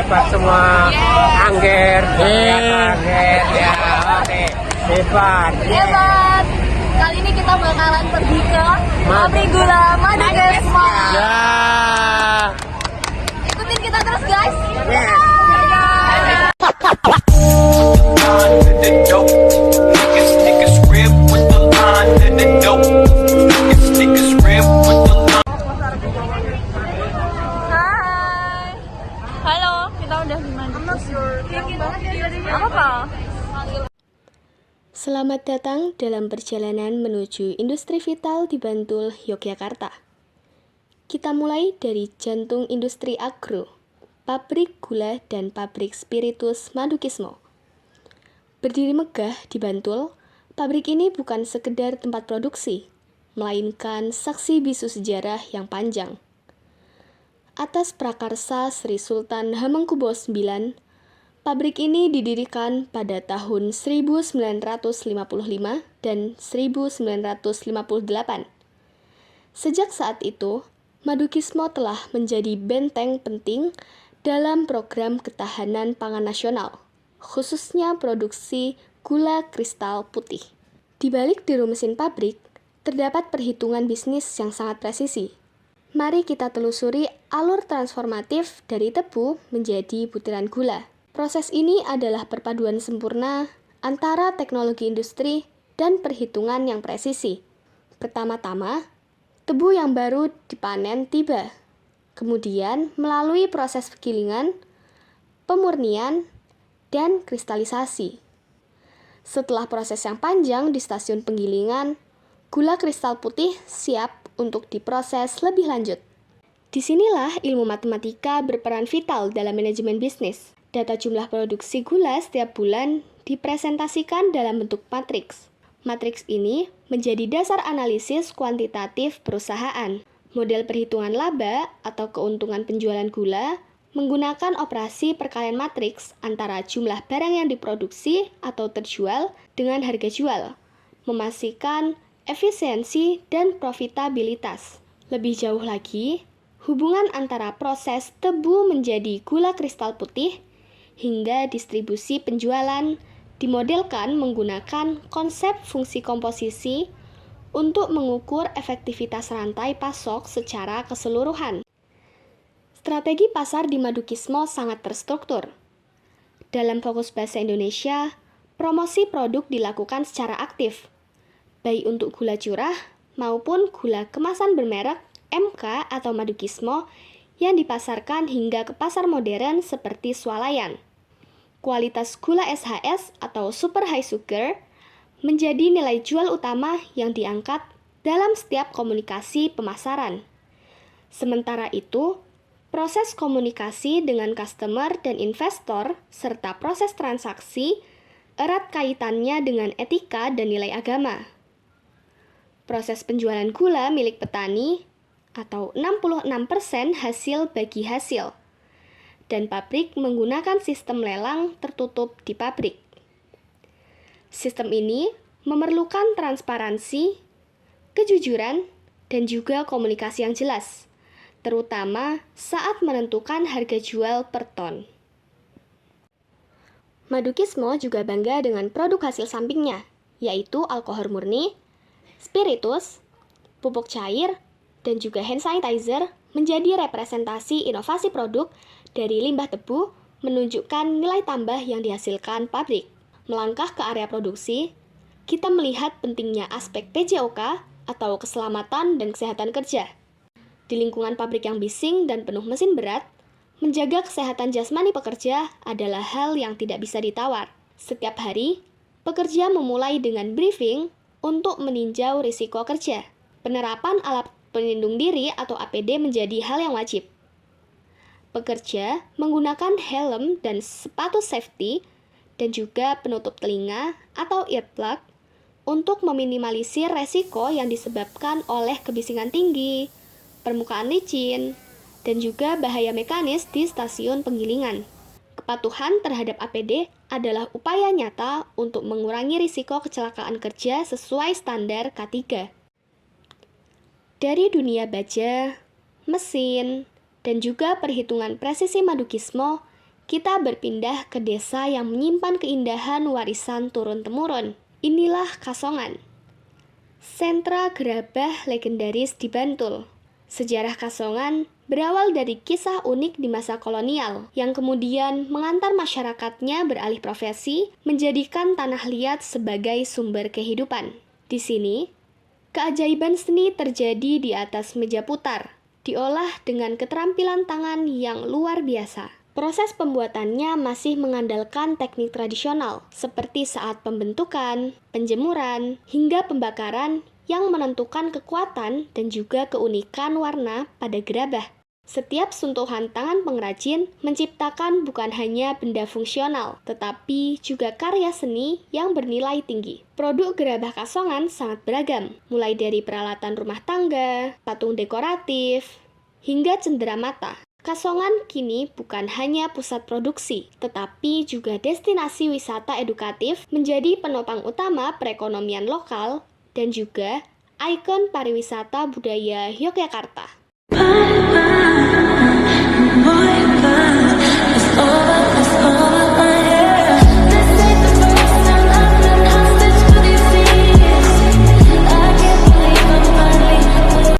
hebat semua. Angger, Angger, ya, oke, hebat. Hebat. Kali ini kita bakalan pergi ke pabrik gula Madukismo. Ya. Ikutin kita terus guys. Ya. Hai. Halo, kita udah di Madukismo. Apa? Selamat datang dalam perjalanan menuju industri vital di Bantul, Yogyakarta. Kita mulai dari jantung industri agro, pabrik gula dan pabrik spiritus Madukismo. Berdiri megah di Bantul, pabrik ini bukan sekedar tempat produksi, melainkan saksi bisu sejarah yang panjang. Atas prakarsa Sri Sultan Hamengkubuwono IX, pabrik ini didirikan pada tahun 1955 dan 1958. Sejak saat itu, Madukismo telah menjadi benteng penting dalam program ketahanan pangan nasional, khususnya produksi gula kristal putih. Di balik tiru mesin pabrik, terdapat perhitungan bisnis yang sangat presisi. Mari kita telusuri alur transformatif dari tebu menjadi butiran gula. Proses ini adalah perpaduan sempurna antara teknologi industri dan perhitungan yang presisi. Pertama-tama, tebu yang baru dipanen tiba. Kemudian, melalui proses penggilingan, pemurnian, dan kristalisasi. Setelah proses yang panjang di stasiun penggilingan, gula kristal putih siap untuk diproses lebih lanjut. Disinilah ilmu matematika berperan vital dalam manajemen bisnis. Data jumlah produksi gula setiap bulan dipresentasikan dalam bentuk matriks. Matriks ini menjadi dasar analisis kuantitatif perusahaan. Model perhitungan laba atau keuntungan penjualan gula menggunakan operasi perkalian matriks antara jumlah barang yang diproduksi atau terjual dengan harga jual, memastikan efisiensi dan profitabilitas. Lebih jauh lagi, hubungan antara proses tebu menjadi gula kristal putih hingga distribusi penjualan dimodelkan menggunakan konsep fungsi komposisi untuk mengukur efektivitas rantai pasok secara keseluruhan. Strategi pasar di Madukismo sangat terstruktur. Dalam Fokus Bahasa Indonesia, promosi produk dilakukan secara aktif, baik untuk gula curah maupun gula kemasan bermerek MK atau Madukismo yang dipasarkan hingga ke pasar modern seperti swalayan. Kualitas gula SHS atau Super High Sugar menjadi nilai jual utama yang diangkat dalam setiap komunikasi pemasaran. Sementara itu, proses komunikasi dengan customer dan investor serta proses transaksi erat kaitannya dengan etika dan nilai agama. Proses penjualan gula milik petani atau 66% hasil bagi hasil, dan pabrik menggunakan sistem lelang tertutup di pabrik. Sistem ini memerlukan transparansi, kejujuran, dan juga komunikasi yang jelas, terutama saat menentukan harga jual per ton. Madukismo juga bangga dengan produk hasil sampingnya, yaitu alkohol murni, spiritus, pupuk cair, dan juga hand sanitizer menjadi representasi inovasi produk dari limbah tebu menunjukkan nilai tambah yang dihasilkan pabrik. Melangkah ke area produksi, kita melihat pentingnya aspek PJOK atau keselamatan dan kesehatan kerja. Di lingkungan pabrik yang bising dan penuh mesin berat, menjaga kesehatan jasmani pekerja adalah hal yang tidak bisa ditawar. Setiap hari, pekerja memulai dengan briefing untuk meninjau risiko kerja. Penerapan alat pelindung diri atau APD menjadi hal yang wajib. Pekerja menggunakan helm dan sepatu safety dan juga penutup telinga atau earplug untuk meminimalisir resiko yang disebabkan oleh kebisingan tinggi, permukaan licin, dan juga bahaya mekanis di stasiun penggilingan. Kepatuhan terhadap APD adalah upaya nyata untuk mengurangi risiko kecelakaan kerja sesuai standar K3. Dari dunia baja, mesin, dan juga perhitungan presisi Madukismo, kita berpindah ke desa yang menyimpan keindahan warisan turun-temurun. Inilah Kasongan, sentra gerabah legendaris di Bantul. Sejarah Kasongan berawal dari kisah unik di masa kolonial yang kemudian mengantar masyarakatnya beralih profesi menjadikan tanah liat sebagai sumber kehidupan. Di sini, keajaiban seni terjadi di atas meja putar, diolah dengan keterampilan tangan yang luar biasa. Proses pembuatannya masih mengandalkan teknik tradisional, seperti saat pembentukan, penjemuran, hingga pembakaran yang menentukan kekuatan dan juga keunikan warna pada gerabah. Setiap sentuhan tangan pengrajin menciptakan bukan hanya benda fungsional, tetapi juga karya seni yang bernilai tinggi. Produk gerabah Kasongan sangat beragam, mulai dari peralatan rumah tangga, patung dekoratif, hingga cenderamata. Kasongan kini bukan hanya pusat produksi, tetapi juga destinasi wisata edukatif, menjadi penopang utama perekonomian lokal dan juga ikon pariwisata budaya Yogyakarta.